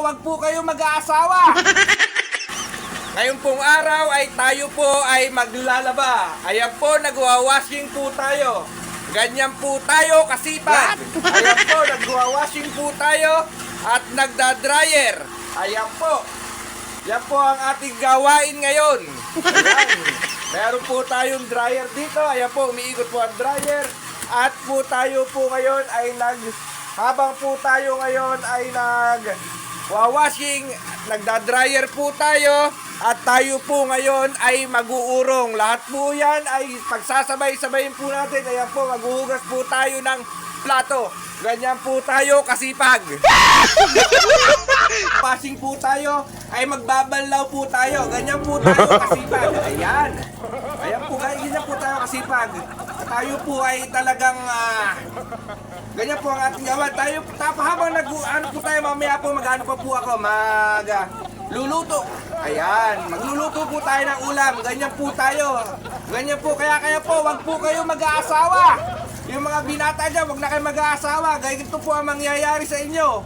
wag po kayo mag-aasawa. Ngayon pong araw ay tayo po ay maglalaba. Ayan po, nagwawashing po tayo. Ganyan po tayo kasipag. Ayan po, nagwawashing po tayo at nagda-dryer. Ayan po. Yan po ang ating gawain ngayon. Ayan. Meron po tayong dryer dito. Ayan po, umiikot po ang dryer. At po tayo po ngayon ay habang po tayo ngayon ay washing, nagda-dryer po tayo. At tayo po ngayon ay mag-uurong. Lahat po yan ay pagsasabay-sabayin po natin. Ayan po, maghuhugas po tayo ng plato. Ganyan po tayo kasipag. Passing po tayo ay magbabanlaw po tayo. Ganyan po tayo kasipag. Ayan. Ayan po, ganyan po tayo kasipag. Tayo po ay talagang ganyan po ang ating gawa. Tayo habang ano po tayo, mamaya po mag-ano pa po ako, luluto. Ayan, magluluto po tayo ng ulam. Ganyan po tayo. Ganyan po, kaya po, wag po kayo mag-aasawa. Yung mga binata dyan, wag na kayo mag-aasawa. Ganito po ang mangyayari sa inyo.